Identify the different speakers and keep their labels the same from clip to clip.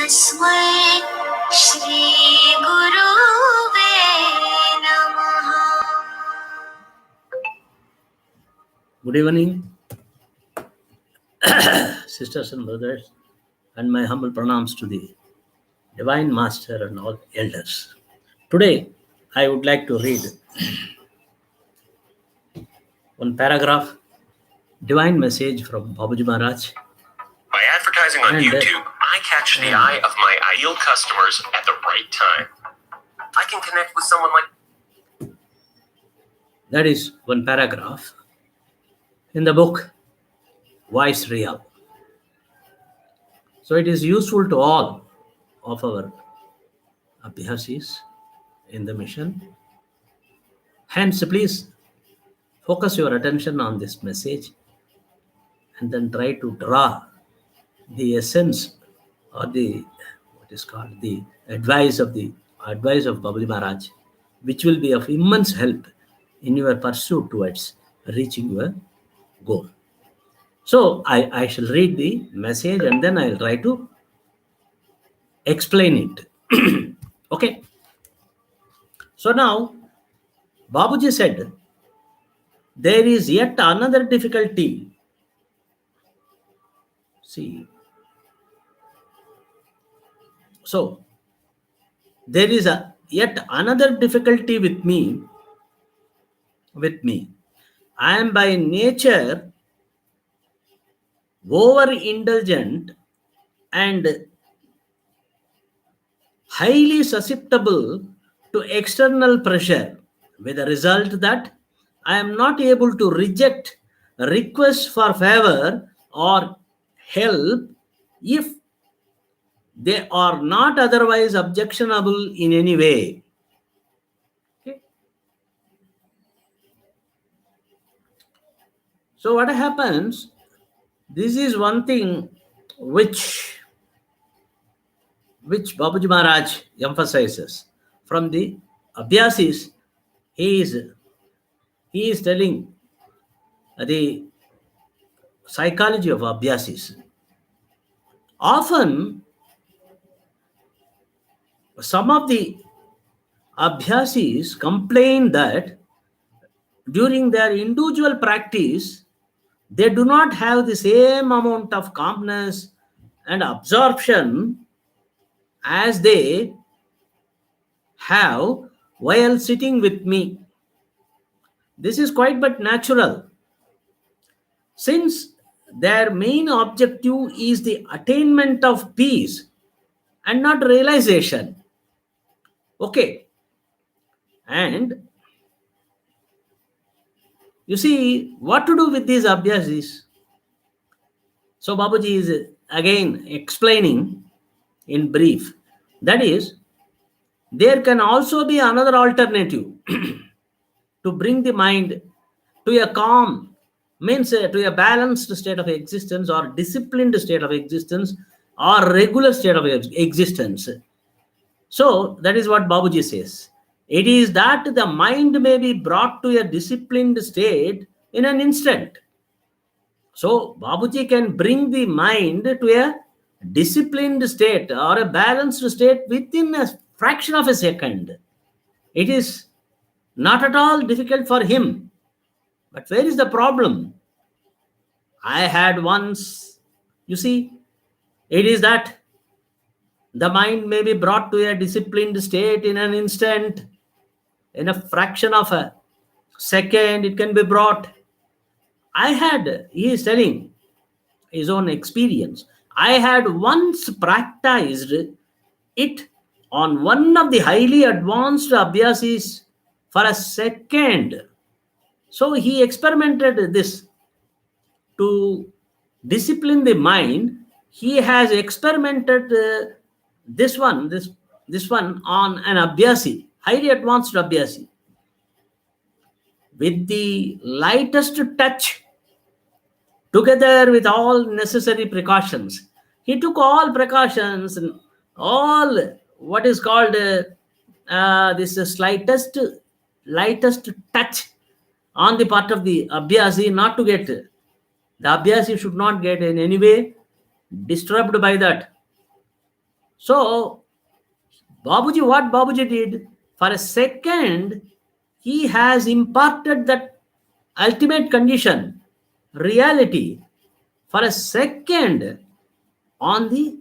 Speaker 1: तस्मै श्री गुरुवे नमः. Good evening, sisters and brothers, and my humble pranams to the Divine Master and all elders. Today, I would like to read one paragraph, Divine Message from Babuji Maharaj.
Speaker 2: By advertising on YouTube, I catch the eye of my ideal customers at the right time. I can connect with someone like...
Speaker 1: That is one paragraph in the book, Voice Real. So it is useful to all of our abhyasis in the mission. Hence, please focus your attention on this message and then try to draw the essence or the what is called the advice of Babuji Maharaj, which will be of immense help in your pursuit towards reaching your goal. So I shall read the message and then I'll try to explain it. Okay. So now Babuji said, there is yet another difficulty. See, so there is yet another difficulty with me. I am by nature overindulgent and highly susceptible to external pressure, with the result that I am not able to reject requests for favor or help if they are not otherwise objectionable in any way. Okay. So what happens? This is one thing which Babuji Maharaj emphasizes from the abhyasis. He is telling the psychology of abhyasis. Often, some of the abhyasis complain that during their individual practice, they do not have the same amount of calmness and absorption as they have while sitting with me. This is quite but natural, since their main objective is the attainment of peace and not realization. Okay. And you see, what to do with these abhyasis? So Babuji is again explaining in brief. That is, there can also be another alternative to bring the mind to a calm, means to a balanced state of existence or disciplined state of existence or regular state of existence. So that is what Babuji says. It is that the mind may be brought to a disciplined state in an instant. So Babuji can bring the mind to a disciplined state or a balanced state within a fraction of a second. It is not at all difficult for him. But where is the problem? I had once, you see, it is that the mind may be brought to a disciplined state in an instant, in a fraction of a second, it can be brought. He is telling his own experience. I had once practiced it on one of the highly advanced abhyasis for a second. So he experimented this to discipline the mind. He has experimented this one on an abhyasi, highly advanced abhyasi, with the lightest touch, together with all necessary precautions. He took all precautions and all what is called this slightest touch on the part of the abhyasi, not to get, the abhyasi should not get in any way disturbed by that. So, Babuji, what Babuji did, for a second, he has imparted that ultimate condition, reality, for a second on the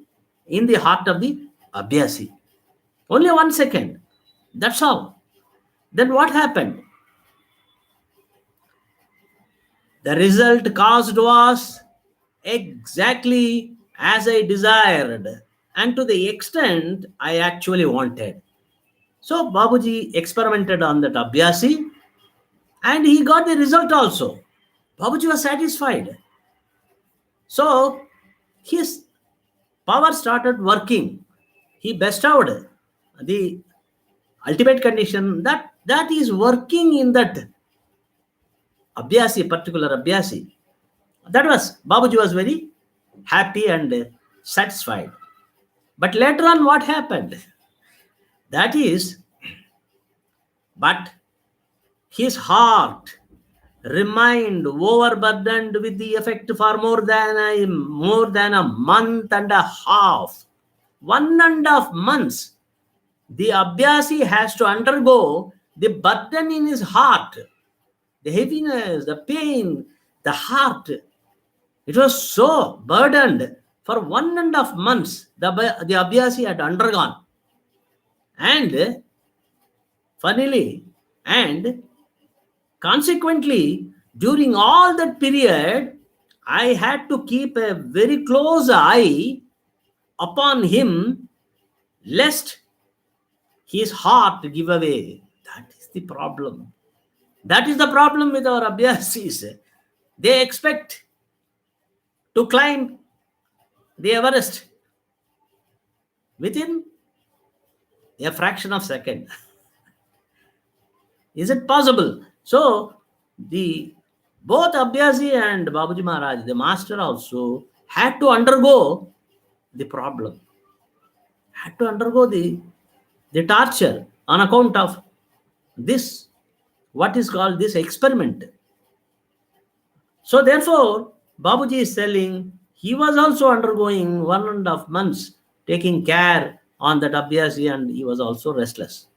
Speaker 1: in the heart of the Abhyasi. Only 1 second. That's all. Then what happened? The result caused was exactly as I desired and to the extent I actually wanted. So Babuji experimented on that Abhyasi and he got the result also. Babuji was satisfied. So his power started working. He bestowed the ultimate condition that is working in that Abhyasi, particular Abhyasi. That was, Babuji was very happy and satisfied. But later on, what happened? That is, but his heart remained overburdened with the effect for more than a month and a half. 1.5 months. The Abhyasi has to undergo the burden in his heart, the heaviness, the pain, the heart. It was so burdened for 1.5 months. The Abhyasi had undergone. And funnily, and consequently, during all that period, I had to keep a very close eye upon him, lest his heart give away. That is the problem. That is the problem with our Abhyasis. They expect to climb the Everest within a fraction of a second. Is it possible? So, both Abhyasi and Babuji Maharaj, the master also, had to undergo the problem, had to undergo the torture on account of this, what is called this experiment. So therefore, Babuji is telling he was also undergoing 1.5 months taking care on that Abhyasi and he was also restless.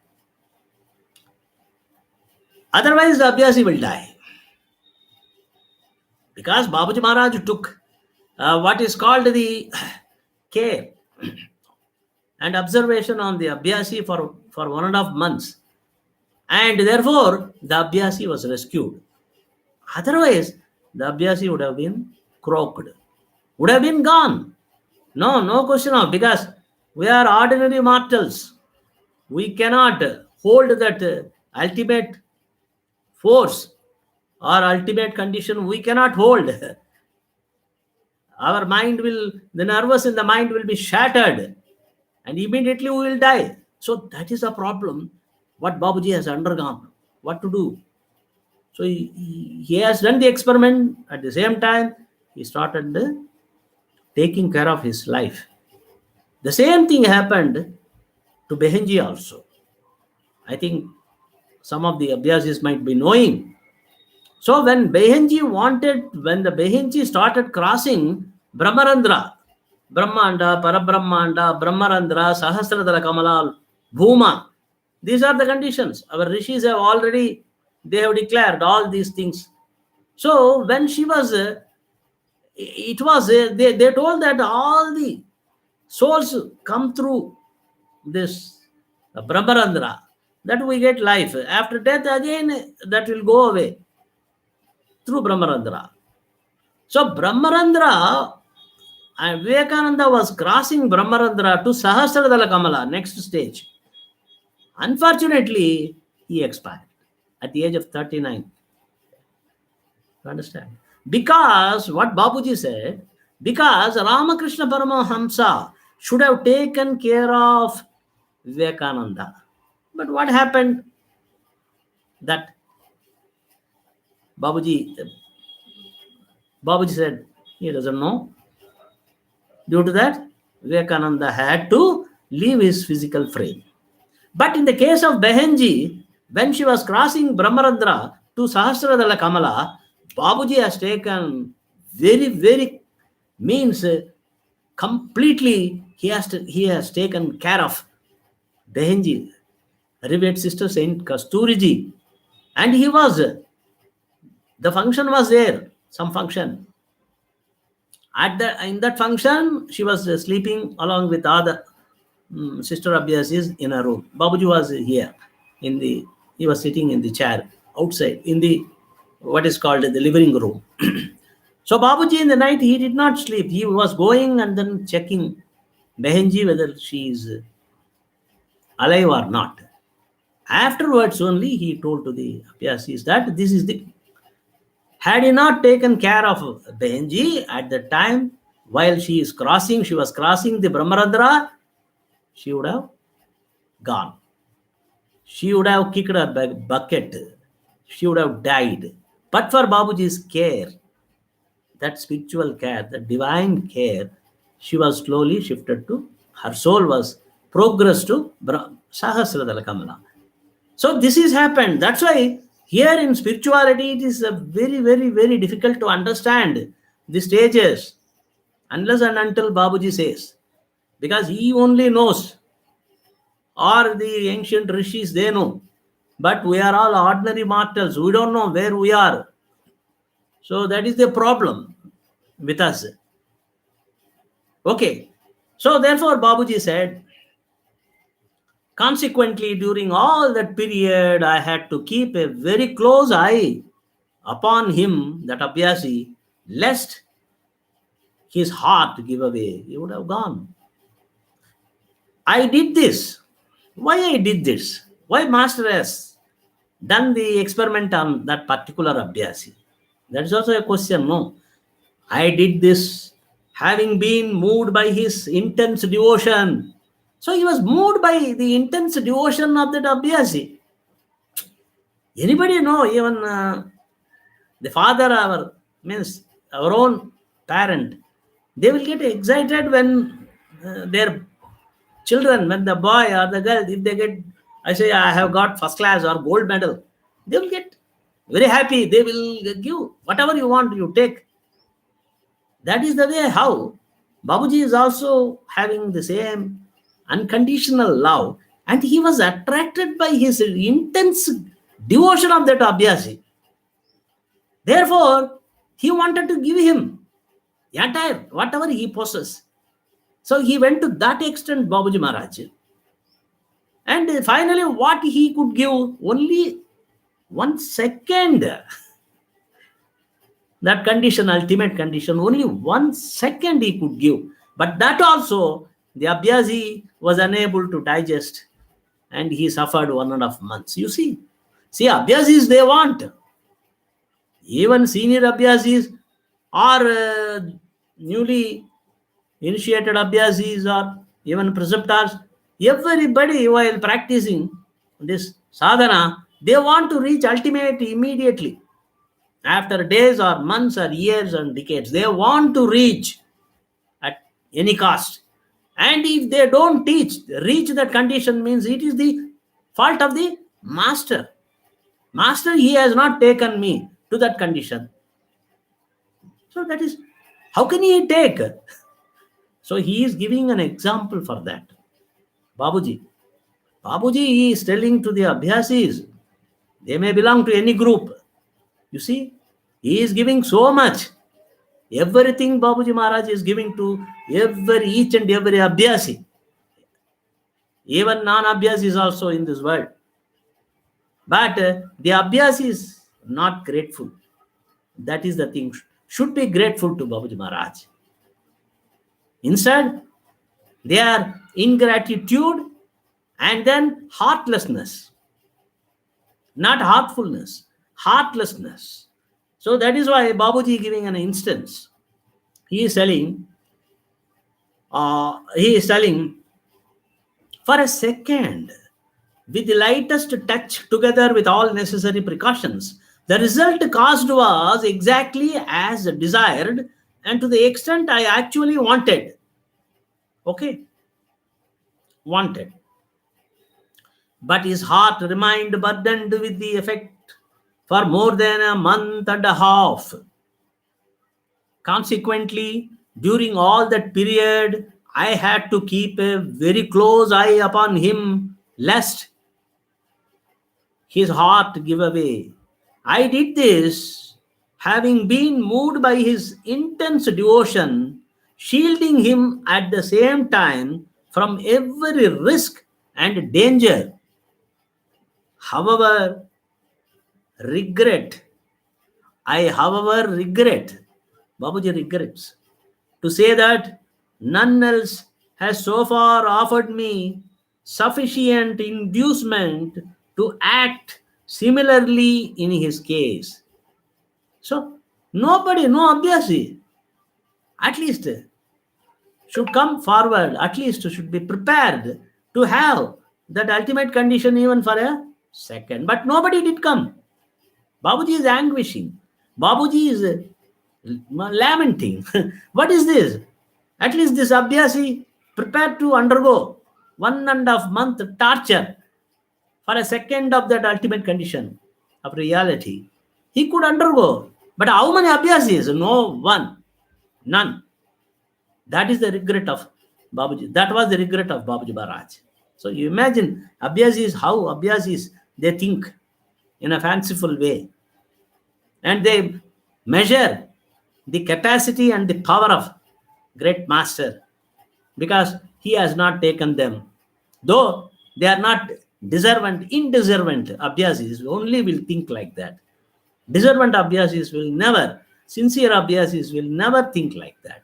Speaker 1: Otherwise, the Abhyasi will die. Because Babuji Maharaj took what is called the care and observation on the Abhyasi for 1.5 months. And therefore, the Abhyasi was rescued. Otherwise, the Abhyasi would have been croaked, would have been gone. No question of, because we are ordinary mortals. We cannot hold that ultimate force or ultimate condition. We cannot hold. Our mind will, the nervous in the mind will be shattered and immediately we will die. So that is a problem what Babuji has undergone. What to do? So he has done the experiment. At the same time, he started taking care of his life. The same thing happened to Behenji also. I think some of the Abhyasis might be knowing. So when the Behenji started crossing Brahmarandra, Brahmanda, Parabrahmanda, Brahmarandra, Sahasradara Kamala, Bhuma, these are the conditions. Our rishis have already, they have declared all these things. So when she was, they told that all the souls come through this Brahmarandra, that we get life. After death, again, that will go away through Brahmarandra. So Brahmarandra, and Vivekananda was crossing Brahmarandra to Sahasradala Kamala, next stage. Unfortunately, he expired at the age of 39. You understand? Because what Babuji said, because Ramakrishna Paramahamsa should have taken care of Vivekananda. But what happened? That Babuji said he doesn't know. Due to that, Vivekananda had to leave his physical frame. But in the case of Behenji, when she was crossing Brahmarandra to Sahasradala Kamala, Babuji has taken very, very means completely he has taken care of Behenji, revered sister Saint Kasturiji, and he was the function was there, some function. In that function, she was sleeping along with other sister Abhyasis in a room. Babuji was here he was sitting in the chair outside in the what is called the living room. So Babuji in the night he did not sleep. He was going and then checking Behenji whether she is alive or not. Afterwards only he told to the Abhyasis that this is the. Had he not taken care of Behenji at the time while she was crossing the Brahmaradra, she would have gone. She would have kicked a bucket. She would have died. But for Babuji's care, that spiritual care, the divine care, she was slowly shifted to, her soul was progressed to Sahasradala Kamala. So this is happened. That's why here in spirituality, it is a very, very, very difficult to understand the stages unless and until Babuji says. Because he only knows, or the ancient rishis, they know. But we are all ordinary mortals. We don't know where we are. So that is the problem with us. Okay. So therefore, Babuji said, consequently, during all that period, I had to keep a very close eye upon him, that Abhyasi, lest his heart give away. He would have gone. I did this. Why I did this? Why Master has done the experiment on that particular Abhyasi? That is also a question, no? I did this having been moved by his intense devotion. So he was moved by the intense devotion of that Abhyasi. Anybody know, even the father, our own parent, they will get excited when their children, when the boy or the girl, if they get, I say, I have got first class or gold medal, they will get very happy. They will give whatever you want, you take. That is the way how Babuji is also having the same unconditional love, and he was attracted by his intense devotion of that Abhyasi. Therefore, he wanted to give him entire, whatever he possesses. So he went to that extent, Babuji Maharaj. And finally, what he could give, only 1 second. That condition, ultimate condition, only 1 second he could give. But that also, the Abhyasi was unable to digest, and he suffered 1.5 months. You see, Abhyasis they want. Even senior Abhyasis or newly initiated Abhyasis or even preceptors, everybody while practicing this sadhana, they want to reach ultimate immediately. After days or months or years and decades, they want to reach at any cost. And if they don't reach that condition, means it is the fault of the master. Master, he has not taken me to that condition. So that is, how can he take? So he is giving an example for that. Babuji is telling to the Abhyasis, they may belong to any group. You see, he is giving so much. Everything Babuji Maharaj is giving to each and every Abhyasi. Even non-Abhyasi is also in this world. But the Abhyasi is not grateful. That is the thing. Should be grateful to Babuji Maharaj. Instead, they are ingratitude and then heartlessness. Not heartfulness, heartlessness. So that is why Babuji is giving an instance. He is telling, for a second, with the lightest touch together with all necessary precautions, the result caused was exactly as desired and to the extent I actually wanted. Okay? Wanted. But his heart remained burdened with the effect for more than 1.5 months. Consequently, During all that period, I had to keep a very close eye upon him, lest his heart give away. I did this, having been moved by his intense devotion, shielding him at the same time from every risk and danger. However, regret, however regret, Babuji regrets to say that none else has so far offered me sufficient inducement to act similarly in his case. So, nobody, no Abhyasi, at least should come forward, at least should be prepared to have that ultimate condition even for a second. But nobody did come. Babuji is anguishing. Babuji is lamenting. What is this? At least this Abhyasi prepared to undergo 1.5 month torture for a second of that ultimate condition of reality. He could undergo. But how many Abhyasis? No one. None. That is the regret of Babuji. That was the regret of Babuji Maharaj. So you imagine Abhyasis, how Abhyasis, they think in a fanciful way. And they measure the capacity and the power of great master because he has not taken them. Though they are not deservant, indeservant Abhyasis, only will think like that. Deservant Abhyasis will never, sincere Abhyasis will never think like that.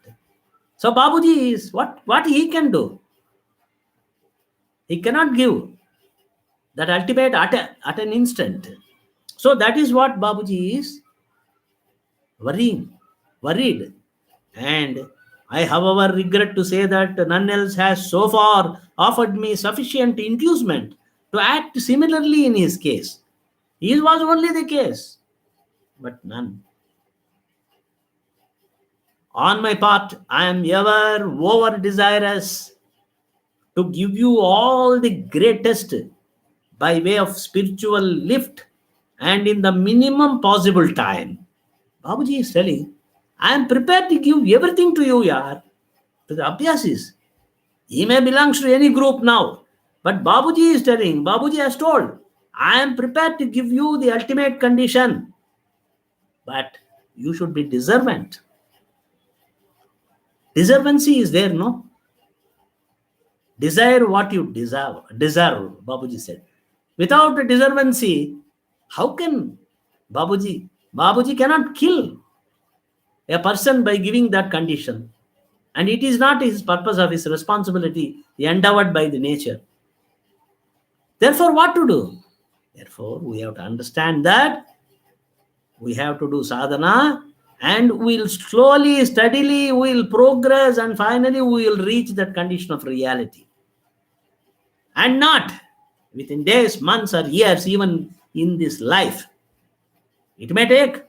Speaker 1: So Babuji is what he can do. He cannot give that ultimate at an instant. So that is what Babuji is worried. And I, however, regret to say that none else has so far offered me sufficient inducement to act similarly in his case. His was only the case, but none. On my part, I am ever over desirous to give you all the greatest by way of spiritual lift and in the minimum possible time. Babuji is telling, I am prepared to give everything to you, yaar, to the Abhyasis. He may belong to any group now, but Babuji is telling, Babuji has told, I am prepared to give you the ultimate condition, but you should be deservant. Deservancy is there, no? Desire what you deserve, Babuji said. Without deservancy, how can Babuji cannot kill a person by giving that condition. And it is not his purpose of his responsibility endowed by the nature. Therefore, what to do? Therefore, we have to understand that we have to do sadhana and we'll slowly, steadily, we'll progress and finally we will reach that condition of reality. And not within days, months or years, even in this life. It may take.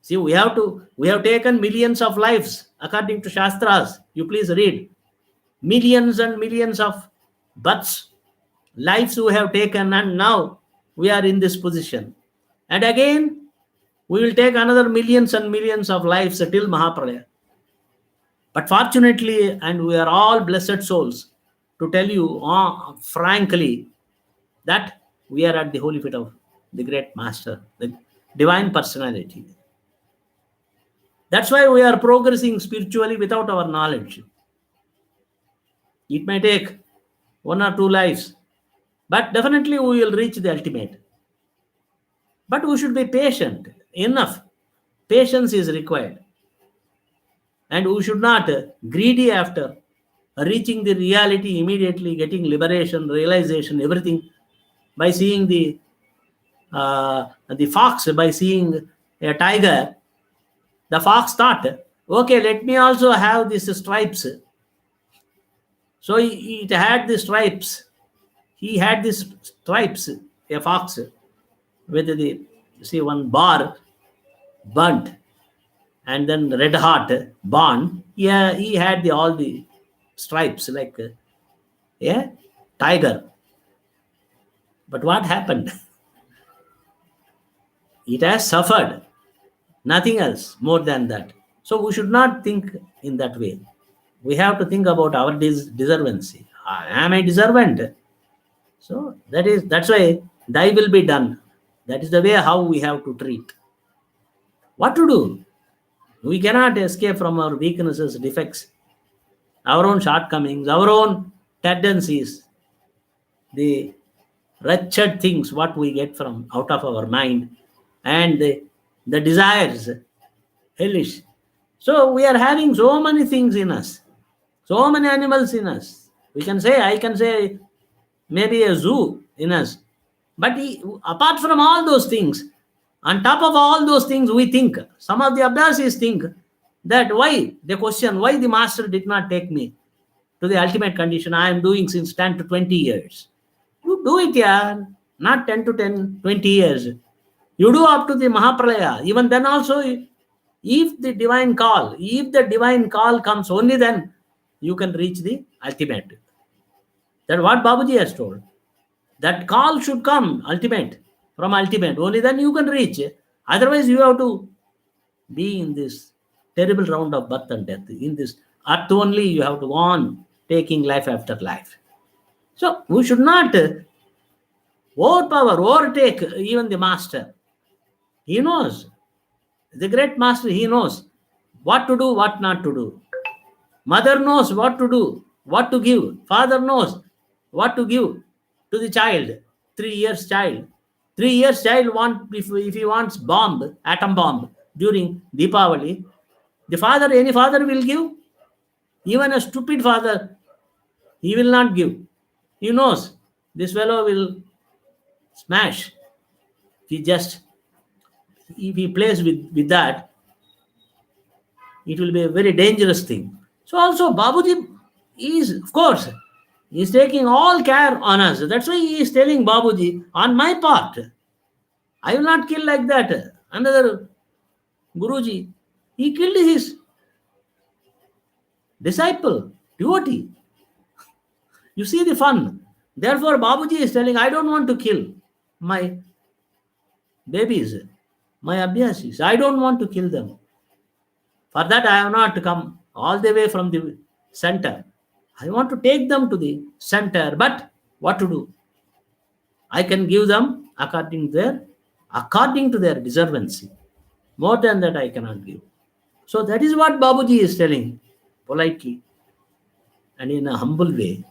Speaker 1: See, we have taken millions of lives according to Shastras. You please read. Millions and millions of births, lives we have taken, and now we are in this position. And again, we will take another millions and millions of lives till Mahapralaya. But fortunately, and we are all blessed souls, to tell you frankly that we are at the holy feet of the great master, the divine personality. That's why we are progressing spiritually without our knowledge. It may take 1 or 2 lives, but definitely we will reach the ultimate. But we should be patient enough. Patience is required. And we should not greedy after reaching the reality immediately, getting liberation, realization, everything by seeing the fox, by seeing a tiger. The fox thought, okay, let me also have these stripes. So it had the stripes. He had these stripes, a fox, with one bar burnt and then red hot barn. Yeah, he had all the stripes like tiger. But what happened? It has suffered. Nothing else more than that. So we should not think in that way. We have to think about our deservancy. Am I deservant? So that's why thy will be done. That is the way how we have to treat. What to do? We cannot escape from our weaknesses, defects, our own shortcomings, our own tendencies, the wretched things what we get from out of our mind, and the desires, hellish. So we are having so many things in us, so many animals in us. I can say maybe a zoo in us. But apart from all those things, on top of all those things, we think, some of the Abhyasis think that they question why the master did not take me to the ultimate condition I am doing since 10 to 20 years. You do it, yeah, not 10 to 10, 20 years. You do up to the Mahapralaya. Even then also, if the divine call comes, only then you can reach the ultimate. That's what Babuji has told. That call should come from ultimate. Only then you can reach. Otherwise, you have to be in this terrible round of birth and death. In this earth only, you have to go on taking life after life. So we should not overtake even the master. He knows. The great master, he knows what to do, what not to do. Mother knows what to do, what to give. Father knows what to give to the child, 3 years child. 3 years child if he wants atom bomb during Deepavali, any father will give. Even a stupid father, he will not give. He knows this fellow will smash. If he plays with that, it will be a very dangerous thing. So also Babuji is, of course, he is taking all care on us. That's why he is telling Babuji, on my part, I will not kill like that. Another Guruji, he killed his disciple, devotee. You see the fun. Therefore, Babuji is telling, I don't want to kill my babies, my Abhyasis. I don't want to kill them. For that, I have not come all the way from the center. I want to take them to the center. But what to do? I can give them according to their deservancy. More than that, I cannot give. So that is what Babuji is telling, politely and in a humble way,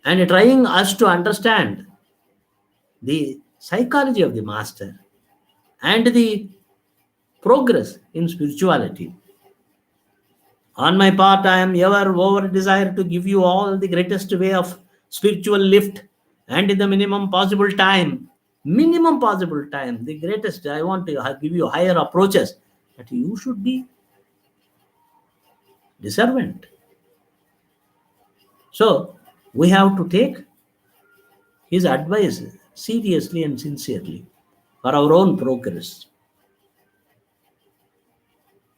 Speaker 1: and trying us to understand the psychology of the master and the progress in spirituality. On my part, I am ever over desire to give you all the greatest way of spiritual lift, and in the minimum possible time, the greatest. I want to give you higher approaches, that you should be deservant. So we have to take his advice seriously and sincerely for our own progress.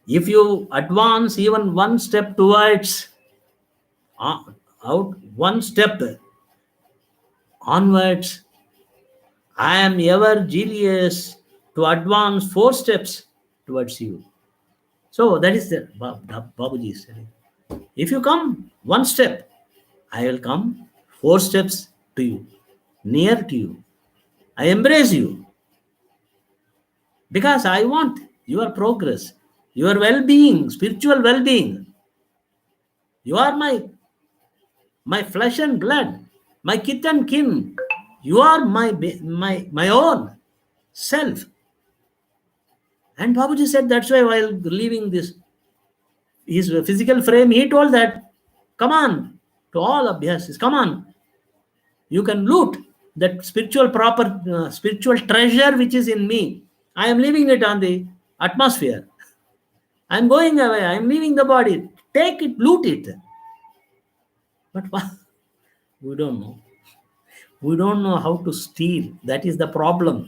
Speaker 1: If you advance even one step towards one step onwards, I am ever jealous to advance 4 steps towards you. So that is the Babuji is saying. If you come one step, I will come 4 steps to you, near to you. I embrace you because I want your progress, your well-being, spiritual well-being. You are my flesh and blood, my kith and kin. You are my own self. And Babuji said that's why while leaving his physical frame, he told that, come on, to all Abhyasis, come on. You can loot that spiritual treasure which is in me. I am leaving it on the atmosphere. I am going away. I am leaving the body. Take it, loot it. But we don't know. We don't know how to steal. That is the problem,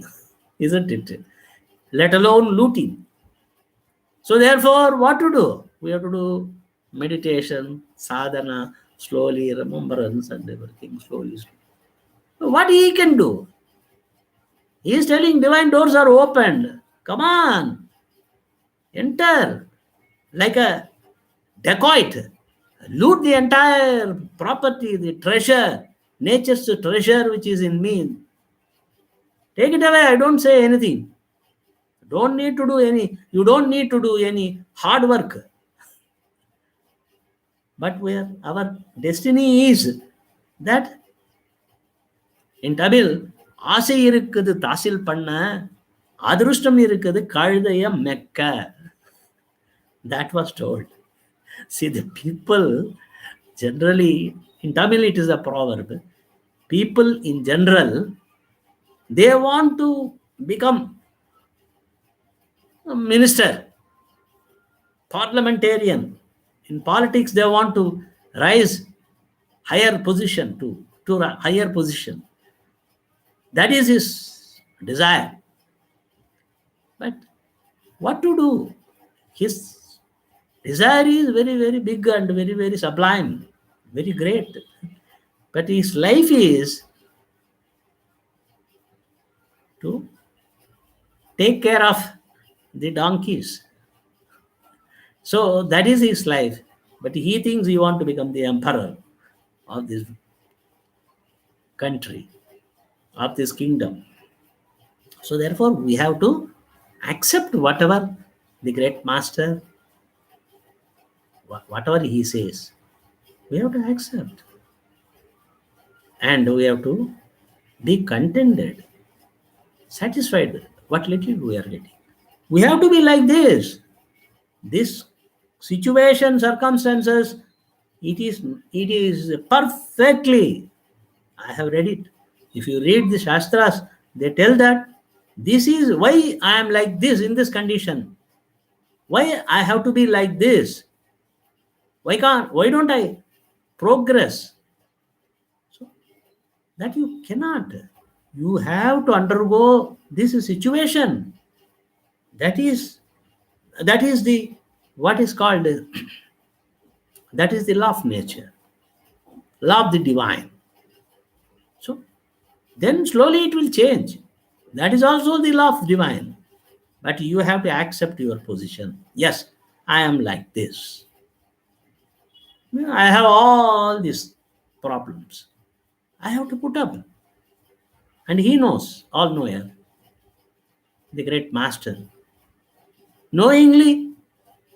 Speaker 1: isn't it? Let alone looting. So therefore, what to do? We have to do meditation, sadhana, slowly, remembrance and everything, slowly. So what he can do? He is telling divine doors are opened. Come on. Enter. like a dacoit, loot the entire property, the treasure, nature's treasure which is in me. Take it away. I don't say anything. Don't need to do any. You don't need to do any hard work. But where our destiny is that in Tamil, ஆசை இருக்குது தாசில் பண்ண, அதிருஷ்டம் இருக்குது கழுதைய மெக்க. That was told. See, the people generally, in Tamil it is a proverb. People in general, they want to become a minister, parliamentarian. In politics, they want to rise higher position to a higher position. That is his desire. But what to do? His desire is very, very big and very, very sublime, very great. But his life is to take care of the donkeys. So that is his life. But he thinks he wants to become the emperor of this country, of this kingdom. So therefore, we have to accept whatever the great master, whatever he says, we have to accept. And we have to be contented, satisfied with what little we are getting. We have to be like this. This situation, circumstances, it is perfectly. I have read it. If you read the Shastras, they tell that this is why I am like this in this condition. Why I have to be like this? Why don't I progress? So that you cannot. You have to undergo this situation. That is the what is called that is the law of nature, law of the divine. So then slowly it will change. That is also the law of divine. But you have to accept your position. Yes, I am like this. I have all these problems. I have to put up. And he knows, all knower, the great master. Knowingly,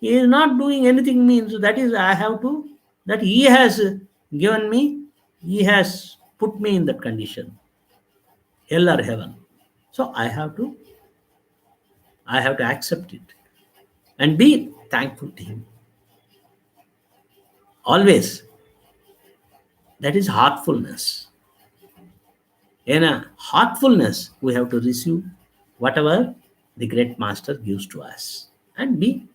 Speaker 1: he is not doing anything means that is I have to, that he has given me, he has put me in that condition, hell or heaven. So I have to accept it and be thankful to him. Always. That is heartfulness. In a heartfulness, we have to receive whatever the great master gives to us and be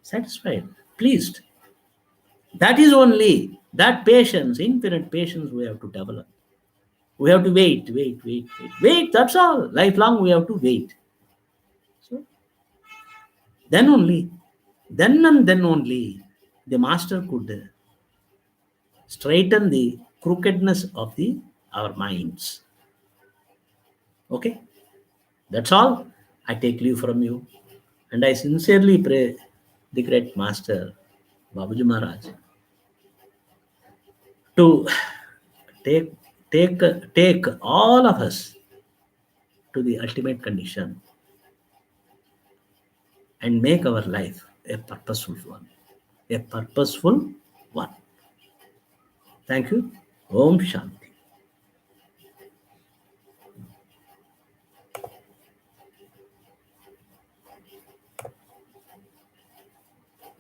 Speaker 1: satisfied, pleased. That is only that patience, infinite patience we have to develop. We have to wait. That's all. Lifelong we have to wait. So then only the master could straighten the crookedness of our minds. Okay, that's all. I take leave from you, and I sincerely pray the great master Babuji Maharaj to take all of us to the ultimate condition and make our life a purposeful one. Thank you. Om Shanti.